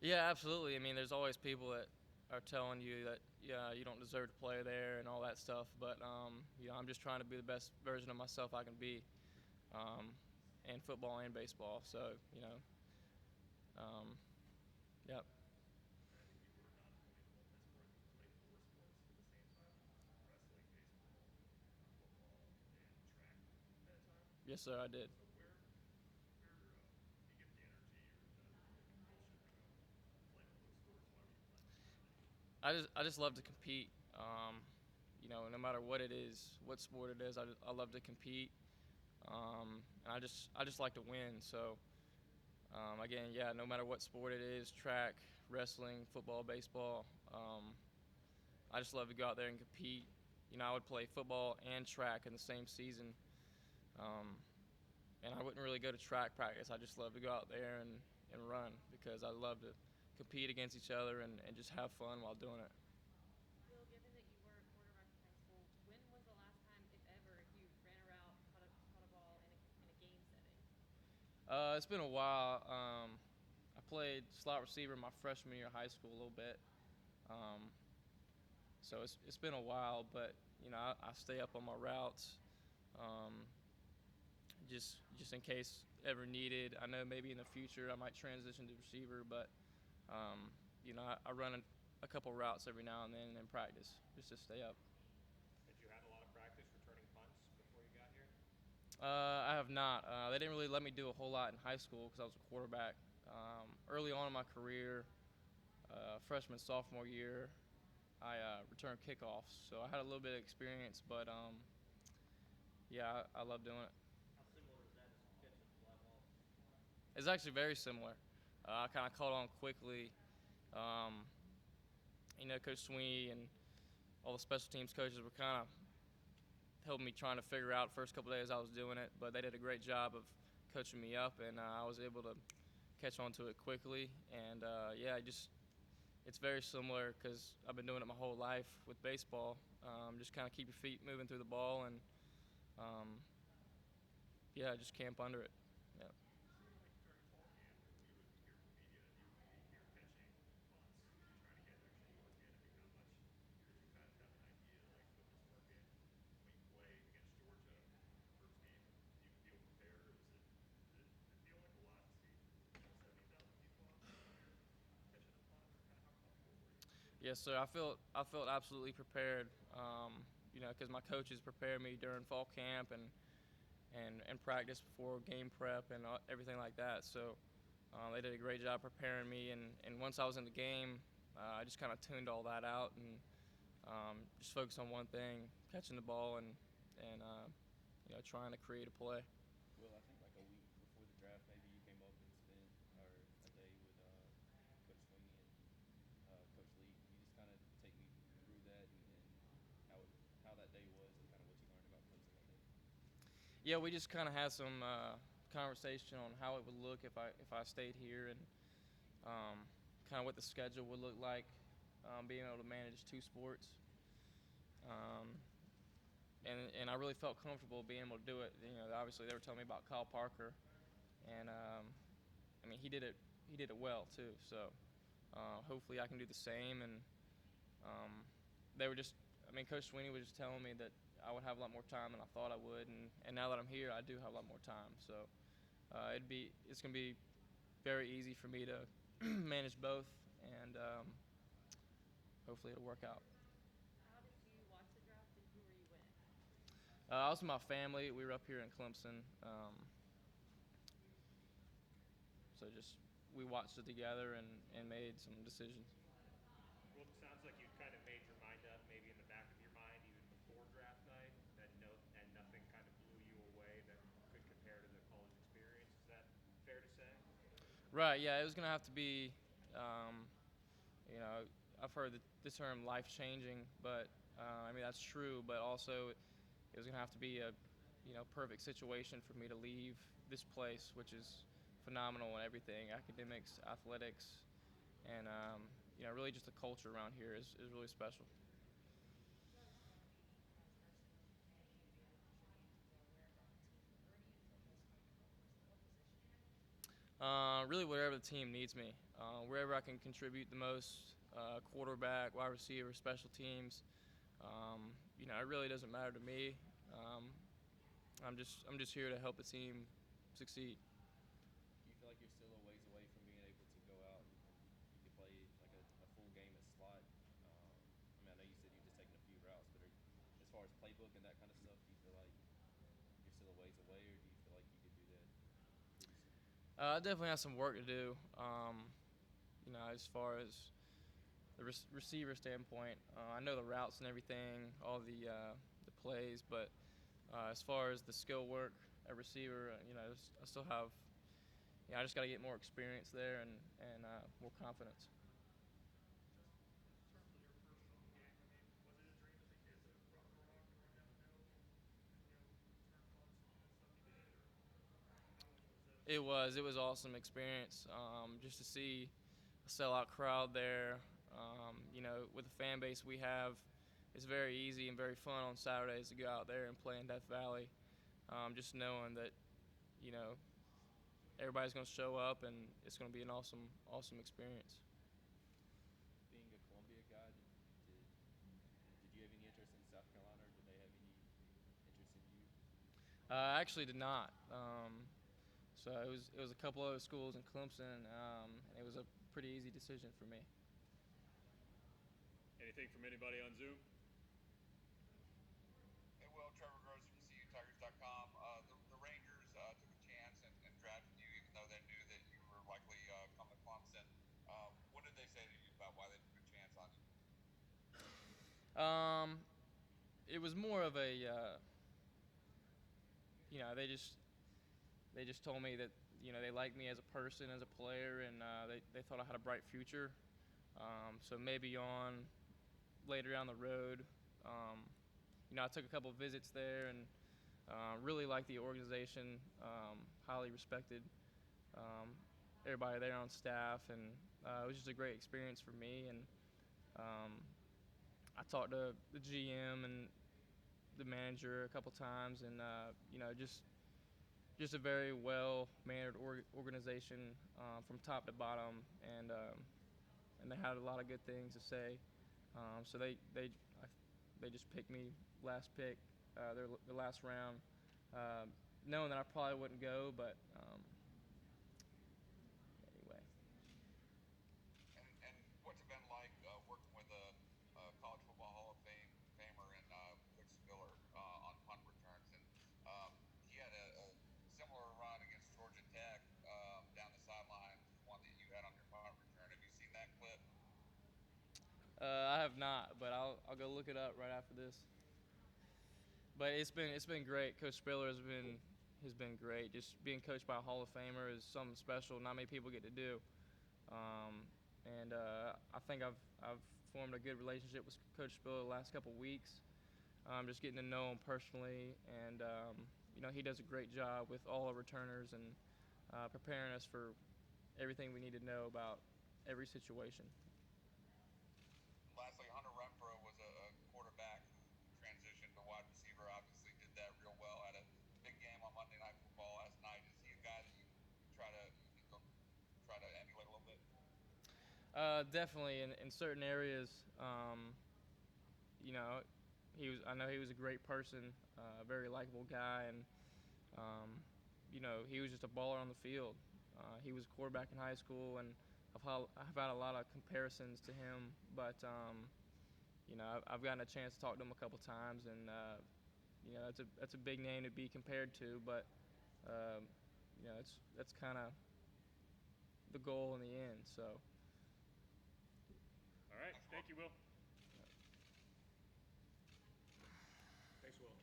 Yeah, absolutely. I mean, there's always people that are telling you that yeah you don't deserve to play there and all that stuff. But I'm just trying to be the best version of myself I can be, um, in football and baseball. So um, yeah. And I think you were not only the multi-sport, I think you played four sports at the same time: wrestling, baseball, football, and track at a time. Yes, sir. I did. So where do you get the energy or the compulsion from playing all those sports? Why were you playing them? I just love to compete. No matter what it is, what sport it is, I love to compete. And I just like to win. So again, yeah, no matter what sport it is, track, wrestling, football, baseball, I just love to go out there and compete. I would play football and track in the same season, um, and I wouldn't really go to track practice. I just love to go out there and run because I love to compete against each other and just have fun while doing it. Will, given that you were a quarterback in high school, when was the last time, if ever, you ran a route, caught a ball in a game setting? It's been a while. I played slot receiver my freshman year of high school a little bit. Um, so it's been a while, but I stay up on my routes, um, just in case ever needed. I know maybe in the future I might transition to receiver, but I run a couple routes every now and then in practice just to stay up. Had you had a lot of practice returning punts before you got here? I have not. They didn't really let me do a whole lot in high school because I was a quarterback. Early on in my career, freshman sophomore year, I returned kickoffs, so I had a little bit of experience. But yeah, I love doing it. How similar is that as catching a fly ball? It's actually very similar. I kind of caught on quickly. Um, Coach Sweeney and all the special teams coaches were kind of helping me trying to figure out the first couple of days I was doing it, but they did a great job of coaching me up, and I was able to catch on to it quickly. And yeah, it's very similar because I've been doing it my whole life with baseball. Just kind of keep your feet moving through the ball, and um, yeah, just camp under it. Yeah. Like during fall camp, when you would hear from media and you would be here catching punts, were you trying to get actually working? I mean, how much did you kind of have an idea like put this work in when you play against Georgia in the first game? Do you feel prepared, or did it feel like a lot to see 70,000 people out there when you're catching a punt, or kind of how comfortable were you? Yes, sir. I felt absolutely prepared. Because my coaches prepared me during fall camp and practice before game prep and everything like that. So they did a great job preparing me. And once I was in the game, I just kind of tuned all that out and just focused on one thing, catching the ball and trying to create a play. Well, I think like a week before the draft, maybe you came up and spent or a day with Coach Sweeney and Coach Lee. Can you just kind of take me through that and how that day was and kind of what you learned about Clemson that day? Yeah, we just kind of had some conversation on how it would look if I stayed here and kind of what the schedule would look like, being able to manage two sports. Um, and I really felt comfortable being able to do it. Obviously they were telling me about Kyle Parker, and I mean he did it well too. So hopefully I can do the same. And um, they were just, I mean, Coach Sweeney was just telling me that I would have a lot more time than I thought I would, and now that I'm here, I do have a lot more time. So it's gonna be very easy for me to manage both, and hopefully it'll work out. How did you watch the draft and who were you with? I was with my family. We were up here in Clemson, so just we watched it together and made some decisions. Well, it sounds like you'd kind of made your mind up, maybe in the back of your mind, even before draft night, and nothing kind of blew you away that could compare to the college experience. Is that fair to say? Right? Yeah, it was gonna have to be. Um, you know, I've heard the term life changing, but I mean that's true. But also, it was gonna have to be a perfect situation for me to leave this place, which is phenomenal in everything: academics, athletics, and really just the culture around here is really special. Will, how long have you been as freshman, and maybe how much have you been well aware about the team? Where do you feel most comfortable? What position? Really, wherever the team needs me, wherever I can contribute the most, quarterback, wide receiver, special teams. It really doesn't matter to me. Um, I'm just here to help the team succeed. Do you feel like you're still a ways away from being able to go out and you could play like a full game at slot? I know you said you're just taking a few routes, but as far as playbook and that kind of stuff, do you feel like you're still a ways away, or do you feel like you could do that pretty soon? I definitely have some work to do. As far as the receiver standpoint, I know the routes and everything, all the plays, but as far as the skill work at receiver, I still have. I just got to get more experience there and more confidence. Just in terms of your first home game, I mean, was it a dream as a kid to run the rock and run down the middle and return punts and all that stuff you did, or how was that? It was awesome experience. Just to see a sellout crowd there. With the fan base we have, it's very easy and very fun on Saturdays to go out there and play in Death Valley. Just knowing that, you know, everybody's going to show up and it's going to be an awesome experience. Being a Columbia guy, did you have any interest in South Carolina, or did they have any interest in you? I actually did not. So it was a couple other schools in Clemson, and it was a pretty easy decision for me. Anything from anybody on Zoom? Hey, Will, Trevor Gross from CUTigers.com. The Rangers took a chance and drafted you, even though they knew that you were likely coming to Clemson. What did they say to you about why they took a chance on you? It was more of a, they just told me that they liked me as a person, as a player, and they thought I had a bright future. So maybe on later down the road, I took a couple of visits there and really liked the organization, highly respected everybody there on staff, and it was just a great experience for me. And I talked to the GM and the manager a couple times, and just a very well mannered organization from top to bottom, and they had a lot of good things to say. So they just picked me last pick, their last round, knowing that I probably wouldn't go, but anyway. And what's it been like working with a college football Hall of Famer and Coach Spiller on punt returns? And he had a similar run against Georgia Tech down the sideline, one that you had on your punt return. Have you seen that clip? I have not, but I'll go look it up right after this. But it's been great. Coach Spiller has been great. Just being coached by a Hall of Famer is something special. Not many people get to do. And I think I've formed a good relationship with Coach Spiller the last couple weeks. Just getting to know him personally, and he does a great job with all the returners and preparing us for everything we need to know about every situation. Lastly, Hunter Renfro was a quarterback who transitioned to wide receiver. Obviously, did that real well. Had a big game on Monday Night Football last night. Is he a guy that you try to emulate a little bit? Definitely in certain areas. I know he was a great person, a very likable guy, and he was just a baller on the field. He was a quarterback in high school, and I've had a lot of comparisons to him, but I've gotten a chance to talk to him a couple times, and that's a big name to be compared to, but that's kind of the goal in the end. So. All right. Thank you, Will. Thanks, Will.